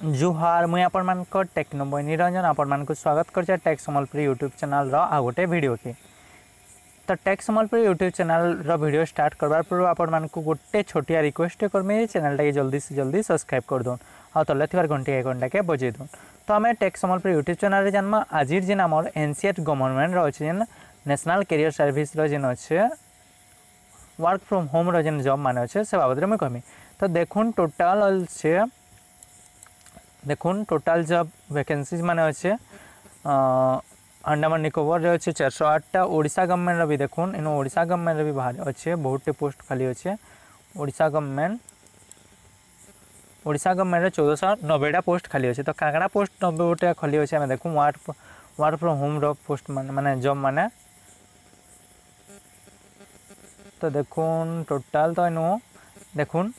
जुहार मुई आपण मानक टेक्नोबॉय निरंजन आपण मानक स्वागत कर टेक संबलपुर यूट्यूब चैनल आ गोटे वीडियो की। तो Tech Sambalpur YouTube channel video start करवार पूर्व आपण मानक गोटे छोटिया रिक्वेस्ट करमी चैनल टाइम जल्दी से जल्दी सब्सक्राइब कर दौन आ तले थी घंटी आइकन के बजे दौन। तो आम टेक संबलपुर यूट्यूब चैनल जान आज जेन आम एनसीआर गवर्नमेंट अच्छे जेन नेशनल कैरियर सर्विस जेन अच्छे वर्क फ्रॉम होम जेन जॉब मान अच्छे से बाबद में कहमी। तो देखुन टोटाल अच्छे देखुन टोटाल जॉब वैकेंसीज माने अच्छे अंडमान निकोबर रे अच्छे 408टा ओडिशा गवर्नमेंट भी देखुन इन ओडिशा गवर्नमेंट भी बाहर अच्छे बहुत पोस्ट खाली अच्छे ओडिशा गवर्नमेंट रे 1490टा पोस्ट खाली अच्छे। तो काकड़ा पोस्ट 90टा खाली अच्छे आम देखूँ वर्क फ्रॉम होम रो पोस्ट माने जॉब माने। तो देखुन टोटाल तो इन देखुन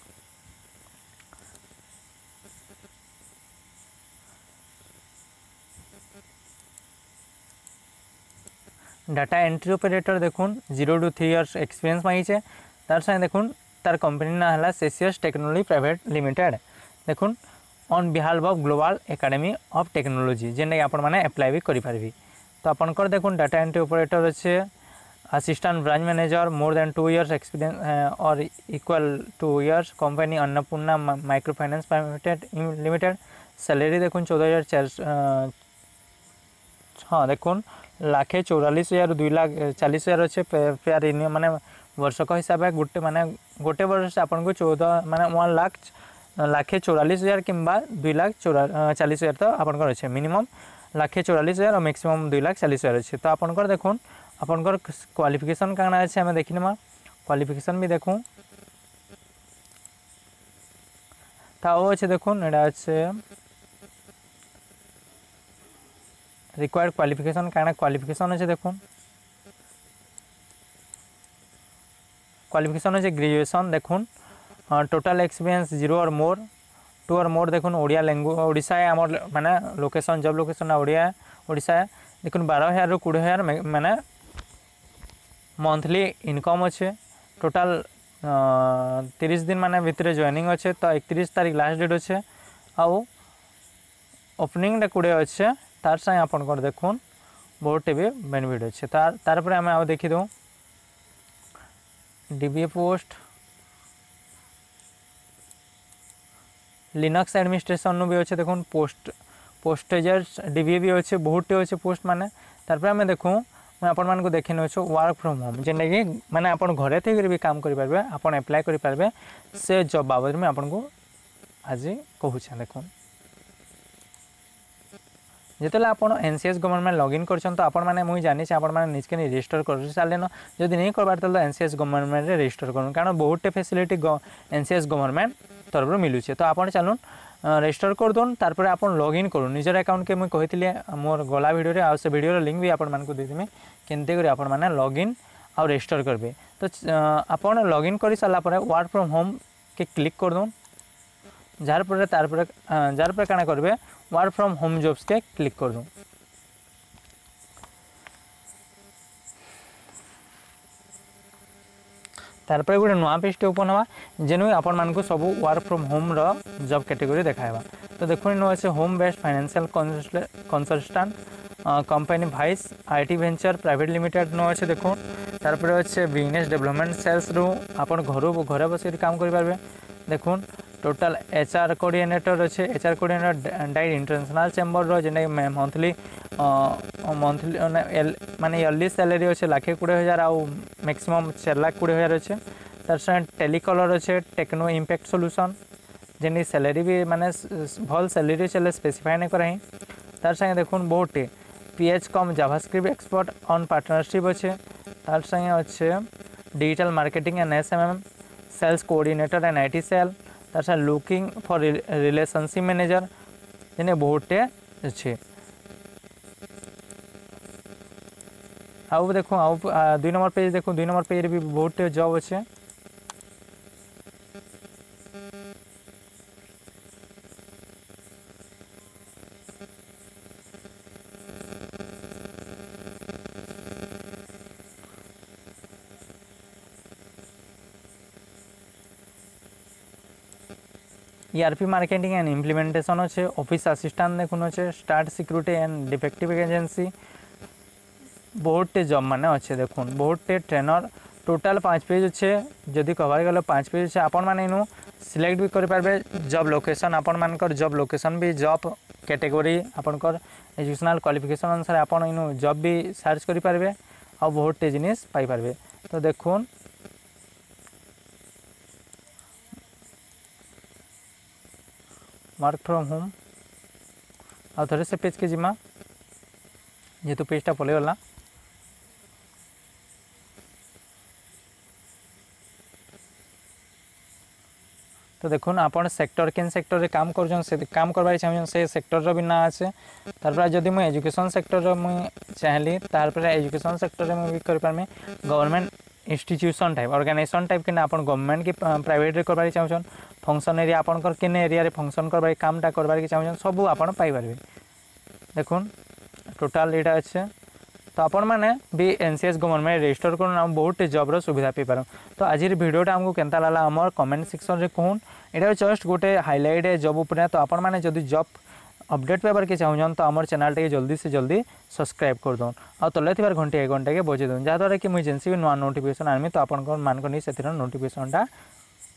डाटा एंट्री ऑपरेटर देखुन 0 to 3 इयर्स एक्सपीरियंस मांगी तार संगे देखुन तार कंपनी ना है सेसियस टेक्नोलॉजी प्राइवेट लिमिटेड। देखुन on behalf of global academy of technology जेन आपण मैंने अप्लाई भी करें। तो आपनकर देखुन डाटा एंट्री ऑपरेटर अच्छे assistant branch manager more than 2 years experience और equal 2 years company Annapurna micro finance private limited. Salary देखुन 14,400 हाँ देखुन 1,44,000 2,40,000 अच्छे पेयर इन माने वर्षक हिसाब से गोटे माने गोटे वर्ष से आपन को 14 माने 1,44,000 कि 2,40,000 तो आपन अच्छे मिनिमम 1,44,000 और मैक्सिमम 2,40,000 अच्छे। तो आपन देखुन आपन क्वालिफिकेशन काना अच्छे आम देखने क्वालिफिकेशन भी देखूँ तो अच्छे देखुन एटा अच्छे रिक्वायर्ड क्वालिफिकेशन काना क्वालिफिकेशन अच्छे देखुन क्वालिफिकेशन अच्छे ग्रेजुएशन देखुन टोटल एक्सपीरियंस 0 और मोर 2 और मोर देखुन ओडिया लैंग्वेज ओडिशा है आम माने लोकेशन जब लोकेशन ओडिया ओडिशा है देखुन 12,000 ରୁ 20,000 माने मंथली इनकम अच्छे टोटल 30 दिन माने भितर जॉइनिंग अच्छे। तो 31 तारीख लास्ट डेट अच्छे आउ ओपनिंग कोड़े अच्छे तार संगे आपन देखुन बहुत भी बेनिफिट अच्छे। तार पर आम आउ देखी दूँ डीबीए पोस्ट लिनक्स एडमिनिस्ट्रेशन भी अच्छे देखुन पोस्टेजर्स डीबीए भी अच्छे बहुत अच्छे पोस्ट माने। तार पर आम देखूँ मैं आपण मानक देखने अच्छे वर्क फ्रॉम होम जेन कि माने आपण घरे थी भी काम करेंगे आपन एप्लाय करेंगे से जॉब बाबद में आपन को आज कहूँ देखुन जिते आप एनसीएस गवर्नमेंट लॉगिन कर तो आपण मैंने मुझे जानी आपण मैंने निजके रजिस्टर कर सारे न जदि नहीं करवार तो एनसीएस गवर्नमेंट रे रजिस्टर करूँ कारण बहुत फैसिलिटी एनसीएस गवर्नमेंट तरफ मिलूँ। तो आप चलून रजिस्टर कर दून तार आप लॉगिन करूँ निजर अकाउंट के मुझे कही मोर गला वीडियो आ से वीडियो लिंक भी आपण मानक देदेमी केमती आप लॉगिन आ रजिस्टर करेंगे। तो आप लॉगिन कर सारापर वर्क फ्रॉम होम के क्लिक कर दून जार पर काना करेंगे वर्क फ्रॉम होम जॉब्स के क्लिक कर दूँ। तार पर गोटे नुआ पेज ओपन हवा जेनु आपण मानक सब वर्क फ्रॉम होम रो जॉब कैटेगरी देखाइबा। तो देखो इन अच्छे home based financial consultant company wise IT venture private limited नो अच्छे देखो तार पर अच्छे बिजनेस डेवलपमेंट सेल्स रू आपण घरे बस काम करेंगे। देखुन टोटाल एचआर कोऑर्डिनेटर अच्छे HR coordinator diet international chamber रो जेने मंथली माने ईयरली सैलरी अच्छे 1,20,000 आउ मैक्सिमम 4,20,000 अच्छे। तार संगे टेलीकलर अच्छे टेक्नो इम्पैक्ट सॉल्यूशन जेने सैलरी भी माने भल सैलरी चले स्पेसिफाई नहीं कराई। तार संगे देखुन बहुत PH.com JavaScript expert on partnership अच्छे। तार संगे अच्छे digital marketing and SMM sales coordinator and IT sale तार संगे लुकिंग फॉर रिलेशनशिप मैनेजर जेने बहुत अच्छे। आउ देखो आउ 2 नंबर पेज देखो 2 नंबर पेज भी बहुत जॉब अच्छे। ERP मार्केटिंग एंड इम्प्लीमेंटेशन अच्छे, ऑफिस असिस्टेंट देखुन अच्छे, start security and defective agency, बहुत टे जॉब माने अच्छे देखुन, बहुत टे ट्रेनर, टोटाल 5 पेज अच्छे, जदि कवर गले 5 पेज अच्छे। आपण माने इनु सिलेक्ट भी करि पारबे जॉब लोकेशन, आपण मानकर जॉब लोकेशन भी, जॉब कैटेगरी आपनकर एजुकेशनल क्वालिफिकेशन अनुसार आपण इनु जॉब भी सर्च करि पारबे और बहुत टे जिनिस पाई पारबे। तो देखुन वर्क फ्रॉम होम और थोड़े से पेज के जिमा जेहेतु पेजटा पलैगला। तो देखुन आपण सेक्टर केन सेक्टर रे काम कर से काम करबार चाहिए से सेक्टर रो भी ना আছে। तारपर जदि मैं एजुकेशन सेक्टर रो मैं चाहली तारपर एजुकेशन सेक्टर रे मैं भी कर पारमे government institution type organisation type के आपण गवर्नमेंट की प्राइवेट रे करबार चाहिए फंक्शन एरिया आपण केन एरिया रे फंक्शन करबार कामटा करबार चाहिए सब आपण पाई पारबे। देखुन टोटाल एटा अच्छे। तो आपण मैंने भी एनसीएस गवर्नमेंट रजिस्टर कर बहुत जॉब रो सुविधा पाई पार। तो आज भिडियोटा आमको केनता लागला आमर कमेंट सेक्शन रे कहून। एटा जस्ट गोटे हाईलाइट है जॉब उपर। तो आपण मैंने जदि जॉब अपडेट पाइबार के चाहून तो आमर चैनल टे जल्दी से जल्दी सब्सक्राइब कर दौन और तले थी घंटे 1 घंटे के बजे दून जहाँद्वारा कि मुझे जेनसी भी नुआ नोटिफिकेशन आनमी तो आपण मान से नोटिफिकेशनटा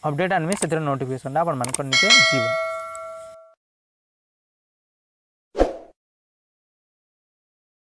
अपडेट आनमी से नोटिफिकेशनटा आपण मान नीचे जीव।